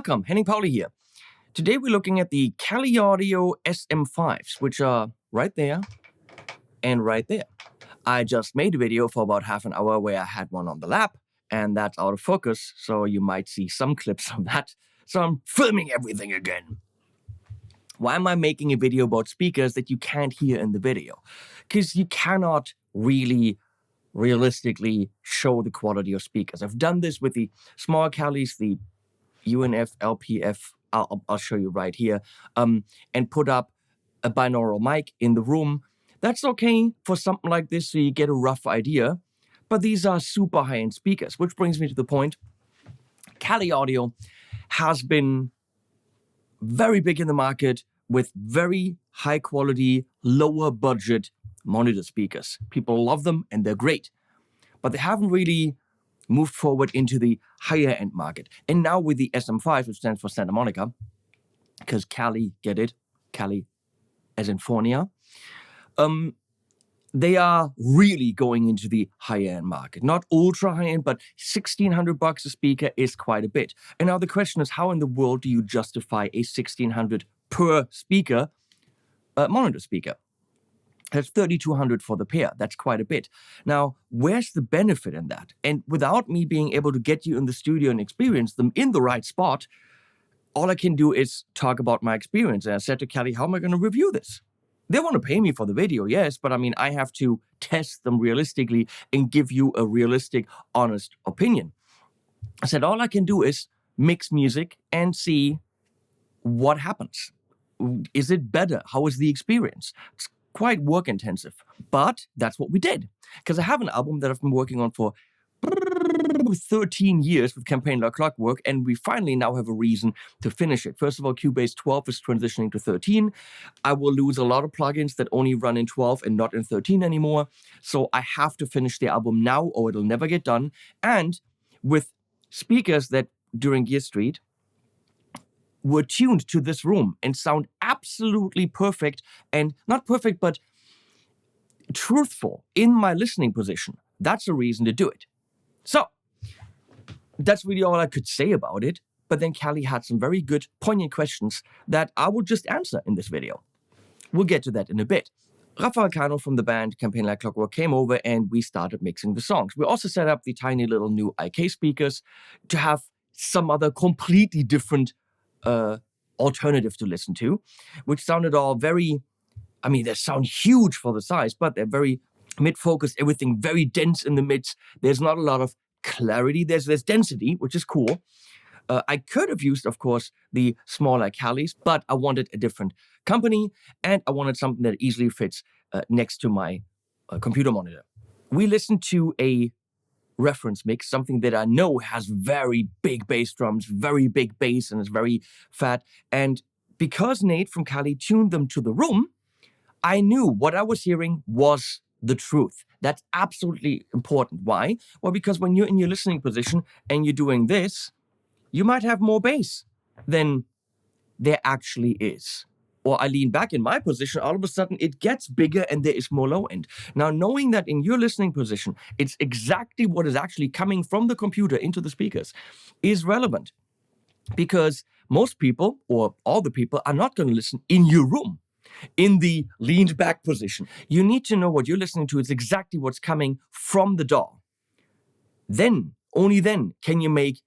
Welcome, Henning Pauli here. Today we're looking at the Cali Audio SM5s, which are right there and right there. I just made a video for about half an hour where I had one on the lap, and that's out of focus, so you might see some clips of that. So I'm filming everything again. Why am I making a video about speakers that you can't hear in the video? Because you cannot really realistically show the quality of speakers. I've done this with the small Calis, the UNF, LPF, I'll show you right here, and put up a binaural mic in the room. That's okay for something like this, so you get a rough idea, but these are super high-end speakers, which brings me to the point. Cali Audio has been very big in the market with very high-quality, lower-budget monitor speakers. People love them, and they're great, but they haven't really moved forward into the higher-end market. And now with the SM5, which stands for Santa Monica, because Cali, get it? Cali as in Fornia. They are really going into the higher-end market. Not ultra high-end, but $1,600 a speaker is quite a bit. And now the question is, how in the world do you justify a $1,600 per speaker monitor speaker? That's $3,200 for the pair. That's quite a bit. Now, where's the benefit in that? And without me being able to get you in the studio and experience them in the right spot, all I can do is talk about my experience. And I said to Cali, how am I going to review this? They want to pay me for the video, yes, but I mean, I have to test them realistically and give you a realistic, honest opinion. I said, all I can do is mix music and see what happens. Is it better? How is the experience? It's quite work intensive, but that's what we did. Because I have an album that I've been working on for 13 years with Campaign Like Clockwork, and we finally now have a reason to finish it. First of all, Cubase 12 is transitioning to 13. I will lose a lot of plugins that only run in 12 and not in 13 anymore. So I have to finish the album now or it'll never get done. And with speakers that during Gear Street were tuned to this room and sound absolutely perfect, and not perfect, but truthful in my listening position. That's a reason to do it. So that's really all I could say about it. But then Cali had some very good, poignant questions that I will just answer in this video. We'll get to that in a bit. Rafael Cano from the band Campaign Like Clockwork came over and we started mixing the songs. We also set up the tiny little new IK speakers to have some other completely different alternative to listen to, which sounded all very, I mean, they sound huge for the size, but they're very mid-focused, everything very dense in the mids. There's not a lot of clarity. There's density, which is cool. I could have used, of course, the smaller Calis, but I wanted a different company, and I wanted something that easily fits next to my computer monitor. We listened to a reference mix, something that I know has very big bass drums, very big bass, and is very fat. And because Nate from Cali tuned them to the room, I knew what I was hearing was the truth. That's absolutely important. Why? Well, because when you're in your listening position and you're doing this, you might have more bass than there actually is. Or I lean back in my position, all of a sudden it gets bigger and there is more low end. Now, knowing that in your listening position, it's exactly what is actually coming from the computer into the speakers is relevant. Because most people, or all the people, are not going to listen in your room, in the leaned back position. You need to know what you're listening to is exactly what's coming from the DAW. Then, only then, can you make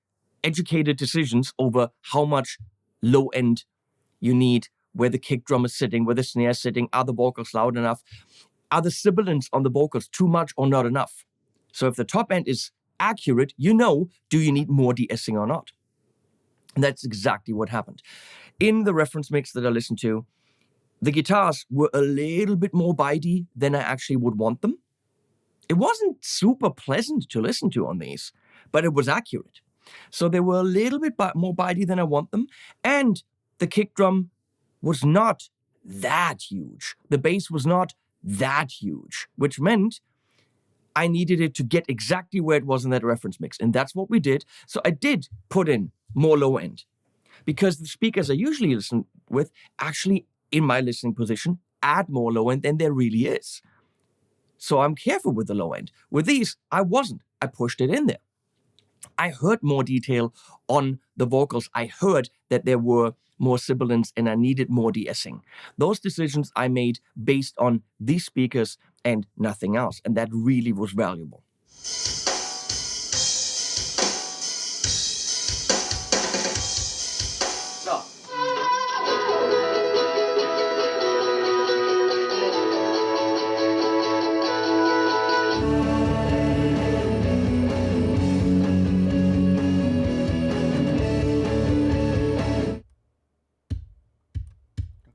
educated decisions over how much low end you need, where the kick drum is sitting, where the snare is sitting, are the vocals loud enough, are the sibilants on the vocals too much or not enough. So if the top end is accurate, you know, do you need more de-essing or not? And that's exactly what happened. In the reference mix that I listened to, the guitars were a little bit more bitey than I actually would want them. It wasn't super pleasant to listen to on these, but it was accurate. So they were a little bit more bitey than I want them. And the kick drum was not that huge. The bass was not that huge, which meant I needed it to get exactly where it was in that reference mix. And that's what we did. So I did put in more low end because the speakers I usually listen with actually in my listening position add more low end than there really is. So I'm careful with the low end. With these, I wasn't. I pushed it in there. I heard more detail on the vocals, I heard that there were more sibilants and I needed more de-essing. Those decisions I made based on these speakers and nothing else, and that really was valuable. So.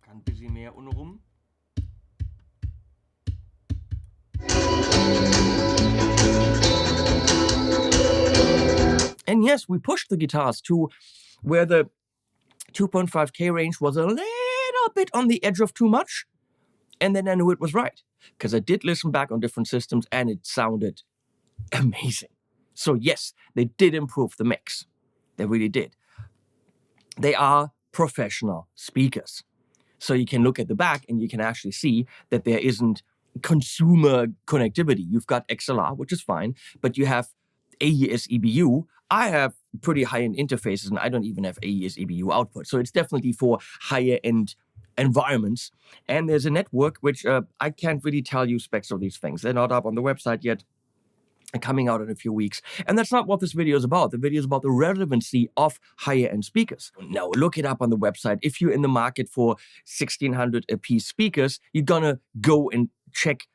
Ein bisschen mehr untenrum. And yes, we pushed the guitars to where the 2.5K range was a little bit on the edge of too much. And then I knew it was right, because I did listen back on different systems and it sounded amazing. So yes, they did improve the mix. They really did. They are professional speakers. So you can look at the back and you can actually see that there isn't consumer connectivity. You've got XLR, which is fine, but you have AES EBU. I have pretty high-end interfaces and I don't even have AES EBU output. So it's definitely for higher-end environments. And there's a network, which I can't really tell you specs of these things. They're not up on the website yet. Coming out in a few weeks. And that's not what this video is about. The video is about the relevancy of higher-end speakers. Now, look it up on the website. If you're in the market for 1,600 a piece speakers, you're gonna go and check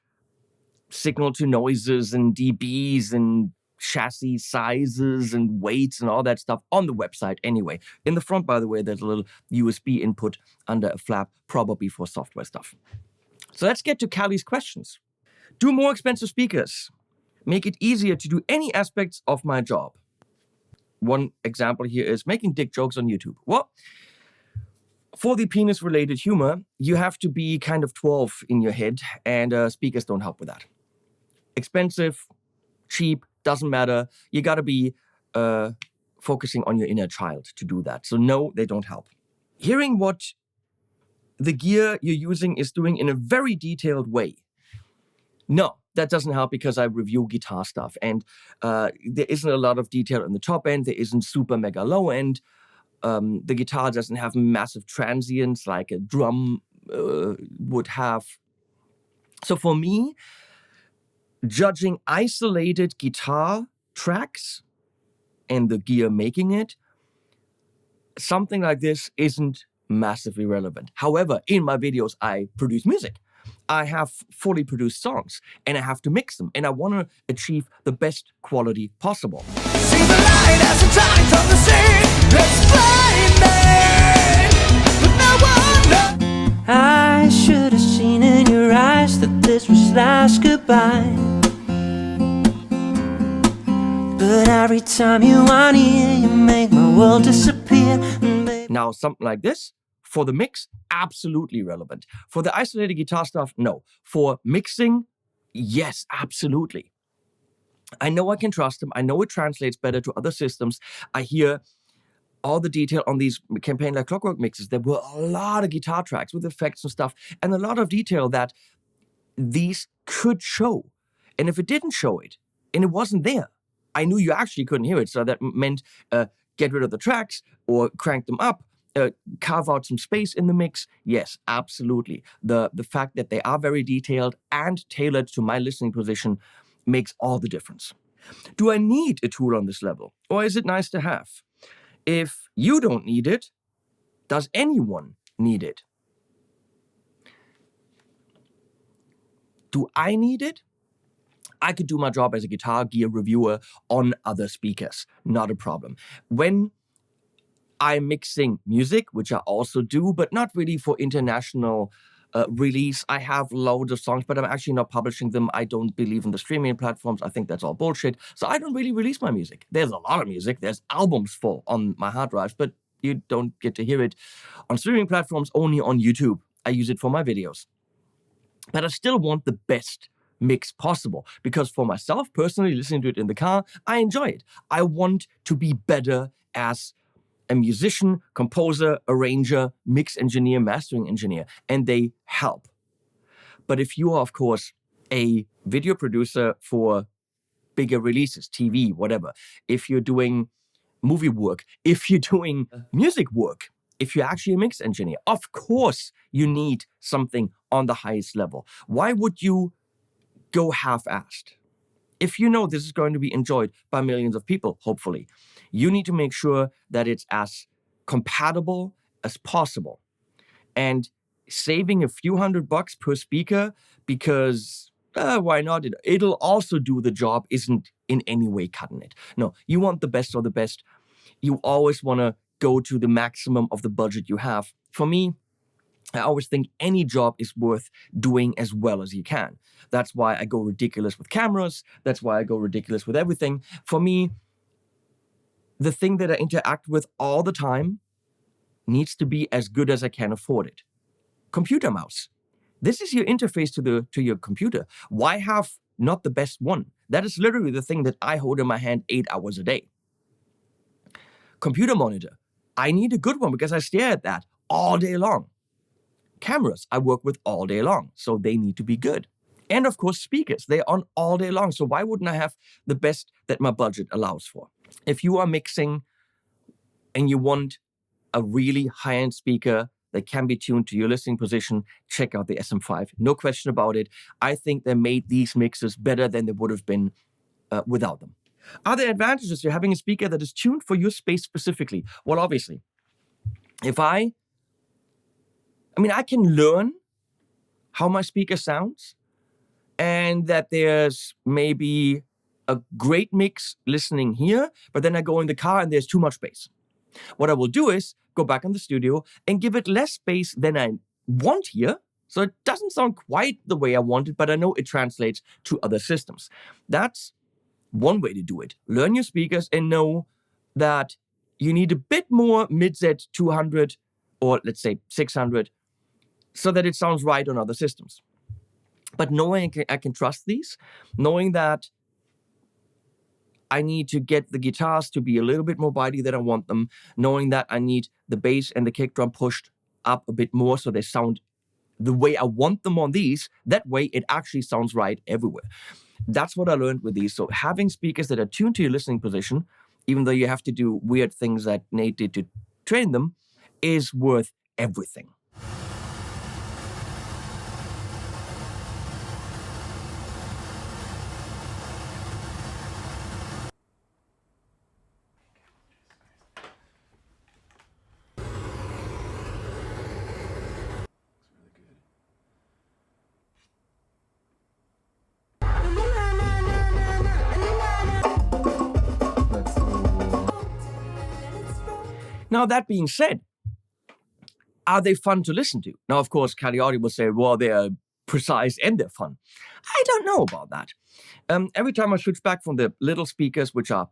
signal to noises and dBs and chassis sizes and weights and all that stuff on the website anyway. In the front, by the way, there's a little USB input under a flap, probably for software stuff. So let's get to Callie's questions. Do more expensive speakers make it easier to do any aspects of my job? One example here is making dick jokes on YouTube. Well, for the penis-related humor, you have to be kind of 12 in your head, and speakers don't help with that. Expensive, cheap, doesn't matter. You gotta be focusing on your inner child to do that. So no, they don't help. Hearing what the gear you're using is doing in a very detailed way. No, that doesn't help, because I review guitar stuff and there isn't a lot of detail in the top end. There isn't super mega low end. The guitar doesn't have massive transients like a drum would have. So for me, judging isolated guitar tracks and the gear making it, something like this isn't massively relevant. However, in my videos, I produce music. I have fully produced songs and I have to mix them and I want to achieve the best quality possible. See the light as it shines on the sea. Explain me, but no one knows. I should have seen in your eyes that this was last goodbye. But every time you want here, you make my world disappear. Now, something like this, for the mix, absolutely relevant. For the isolated guitar stuff, no. For mixing, yes, absolutely. I know I can trust them. I know it translates better to other systems. I hear all the detail on these Campaign Like Clockwork mixes. There were a lot of guitar tracks with effects and stuff, and a lot of detail that these could show. And if it didn't show it, and it wasn't there, I knew you actually couldn't hear it. So that meant get rid of the tracks or crank them up. Carve out some space in the mix. Yes, absolutely. The fact that they are very detailed and tailored to my listening position makes all the difference. Do I need a tool on this level, or is it nice to have? If you don't need it, does anyone need it? Do I need it? I could do my job as a guitar gear reviewer on other speakers, not a problem. When I'm mixing music, which I also do, but not really for international release. I have loads of songs, but I'm actually not publishing them. I don't believe in the streaming platforms. I think that's all bullshit. So I don't really release my music. There's a lot of music. There's albums full on my hard drives, but you don't get to hear it on streaming platforms, only on YouTube. I use it for my videos. But I still want the best mix possible, because for myself, personally, listening to it in the car, I enjoy it. I want to be better as a musician, composer, arranger, mix engineer, mastering engineer, and they help. But if you are, of course, a video producer for bigger releases, TV, whatever, if you're doing movie work, if you're doing music work, if you're actually a mix engineer, of course you need something on the highest level. Why would you go half-assed? If you know this is going to be enjoyed by millions of people, hopefully, you need to make sure that it's as compatible as possible. And saving a few $100 per speaker because why not? It'll also do the job isn't in any way cutting it. No, you want the best of the best. You always want to go to the maximum of the budget you have. For me, I always think any job is worth doing as well as you can. That's why I go ridiculous with cameras. That's why I go ridiculous with everything. For me, the thing that I interact with all the time needs to be as good as I can afford it. Computer mouse. This is your interface to your computer. Why have not the best one? That is literally the thing that I hold in my hand 8 hours a day. Computer monitor. I need a good one because I stare at that all day long. Cameras I work with all day long, so they need to be good. And of course, speakers. They're on all day long, so why wouldn't I have the best that my budget allows for? If you are mixing and you want a really high-end speaker that can be tuned to your listening position, check out the SM5. No question about it. I think they made these mixes better than they would have been without them. Are there advantages to having a speaker that is tuned for your space specifically? Well, obviously, if I can learn how my speaker sounds and that there's maybe a great mix listening here, but then I go in the car and there's too much bass. What I will do is go back in the studio and give it less space than I want here, so it doesn't sound quite the way I want it, but I know it translates to other systems. That's one way to do it. Learn your speakers and know that you need a bit more mid-Z 200 or let's say 600 so that it sounds right on other systems. But knowing I can trust these, knowing that I need to get the guitars to be a little bit more bitey than I want them, knowing that I need the bass and the kick drum pushed up a bit more so they sound the way I want them on these, that way it actually sounds right everywhere. That's what I learned with these. So having speakers that are tuned to your listening position, even though you have to do weird things that Nate did to train them, is worth everything. Now, that being said, are they fun to listen to? Now, of course, Cagliari will say, well, they're precise and they're fun. I don't know about that. Every time I switch back from the little speakers, which are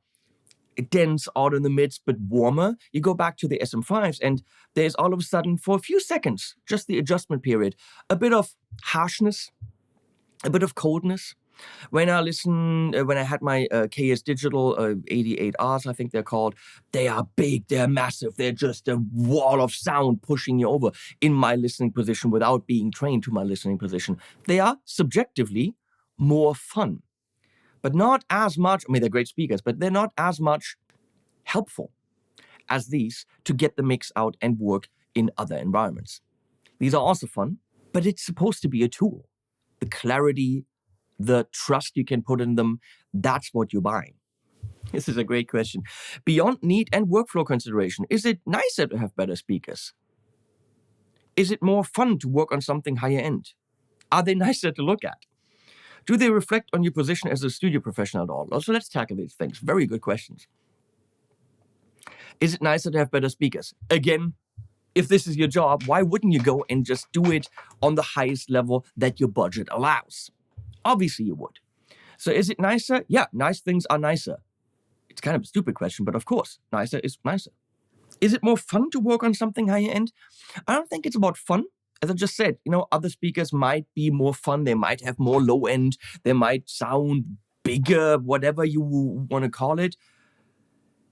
dense out in the midst, but warmer, you go back to the SM5s and there's all of a sudden, for a few seconds, just the adjustment period, a bit of harshness, a bit of coldness. When I had my KS Digital 88Rs, I think they're called, they are big, they're massive, they're just a wall of sound pushing you over in my listening position without being trained to my listening position. They are subjectively more fun, but not as much, they're great speakers, but they're not as much helpful as these to get the mix out and work in other environments. These are also fun, but it's supposed to be a tool. The clarity, the trust you can put in them, that's what you're buying. This is a great question. Beyond need and workflow consideration, is it nicer to have better speakers? Is it more fun to work on something higher end? Are they nicer to look at? Do they reflect on your position as a studio professional at all? Also, let's tackle these things. Very good questions. Is it nicer to have better speakers? Again, if this is your job, why wouldn't you go and just do it on the highest level that your budget allows? Obviously you would. So is it nicer? Yeah, nice things are nicer. It's kind of a stupid question, but of course, nicer is nicer. Is it more fun to work on something higher end? I don't think it's about fun. As I just said, other speakers might be more fun. They might have more low end. They might sound bigger, whatever you want to call it.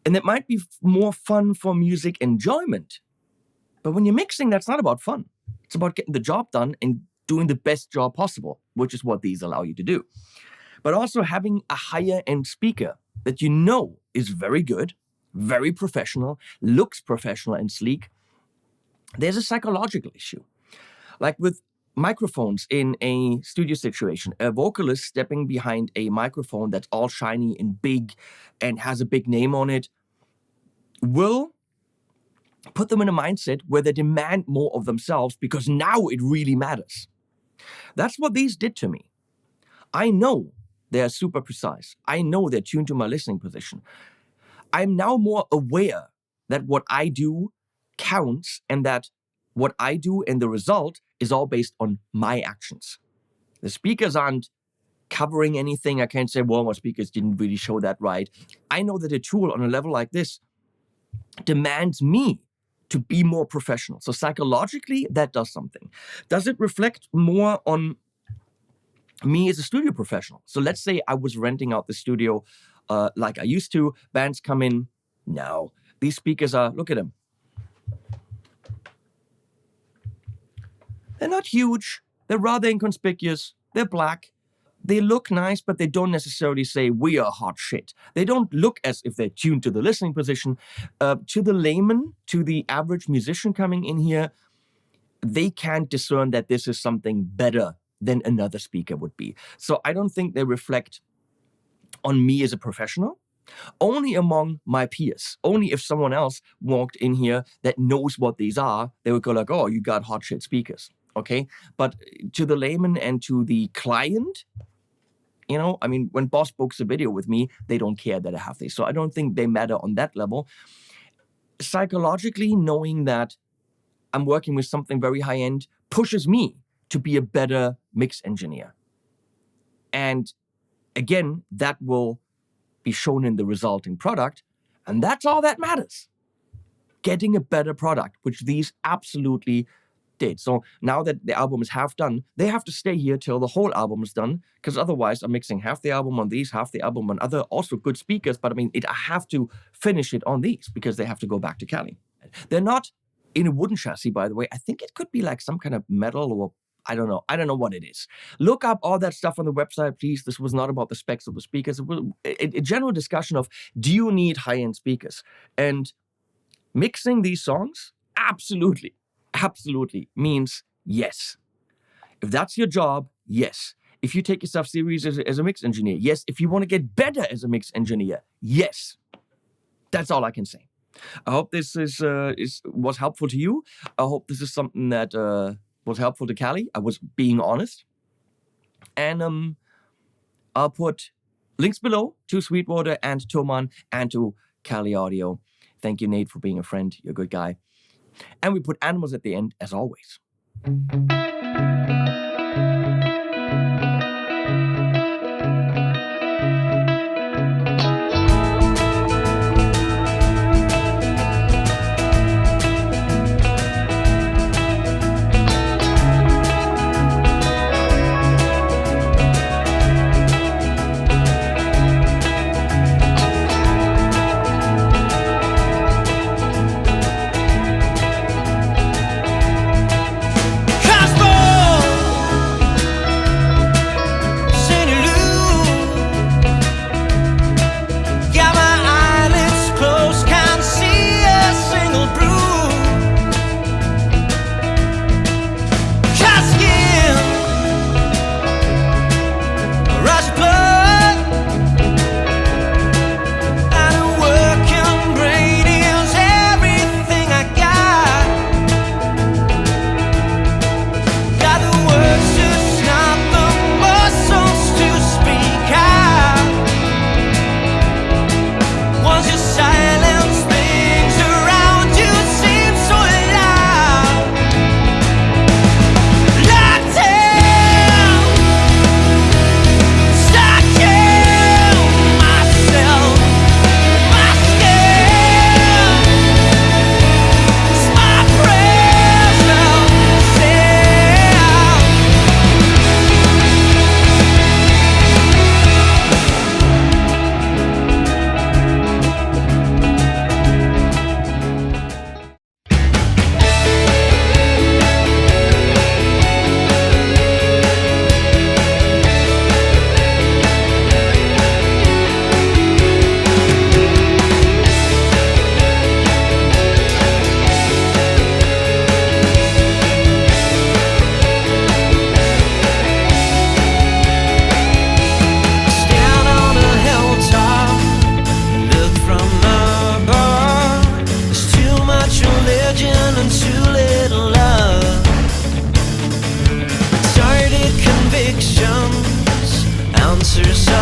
And it might be more fun for music enjoyment. But when you're mixing, that's not about fun. It's about getting the job done and doing the best job possible, which is what these allow you to do. But also having a higher end speaker that you know is very good, very professional, looks professional and sleek, there's a psychological issue. Like with microphones in a studio situation, a vocalist stepping behind a microphone that's all shiny and big and has a big name on it will put them in a mindset where they demand more of themselves because now it really matters. That's what these did to me. I know they are super precise. I know they're tuned to my listening position. I'm now more aware that what I do counts and that what I do and the result is all based on my actions. The speakers aren't covering anything. I can't say, well, my speakers didn't really show that right. I know that a tool on a level like this demands me to be more professional. So psychologically, that does something. Does it reflect more on me as a studio professional? So let's say I was renting out the studio like I used to. Bands come in. No, these speakers are, look at them. They're not huge. They're rather inconspicuous. They're black. They look nice, but they don't necessarily say, we are hot shit. They don't look as if they're tuned to the listening position. To the layman, to the average musician coming in here, they can't discern that this is something better than another speaker would be. So I don't think they reflect on me as a professional. Only among my peers. Only if someone else walked in here that knows what these are, they would go like, oh, you got hot shit speakers. Okay, but to the layman and to the client, you know, I mean, when Boss books a video with me, they don't care that I have these. So I don't think they matter on that level. Psychologically, knowing that I'm working with something very high end pushes me to be a better mix engineer. And again, that will be shown in the resulting product. And that's all that matters. Getting a better product, which these absolutely did. So now that the album is half done, they have to stay here till the whole album is done, because otherwise I'm mixing half the album on these, half the album on other, also good speakers, but I mean, I have to finish it on these because they have to go back to Cali. They're not in a wooden chassis, by the way. I think it could be like some kind of metal or I don't know. I don't know what it is. Look up all that stuff on the website, please. This was not about the specs of the speakers. It was a general discussion of, do you need high-end speakers? And mixing these songs, absolutely means yes. If that's your job, yes. If you take yourself serious as a mix engineer, yes. If you want to get better as a mix engineer, yes. That's all I can say. I hope this was helpful to you. I hope this is something that was helpful to Callie. I was being honest. And I'll put links below to Sweetwater and Toman and to Callie Audio. Thank you, Nate, for being a friend. You're a good guy. And we put animals at the end, as always. Cosmo! 是什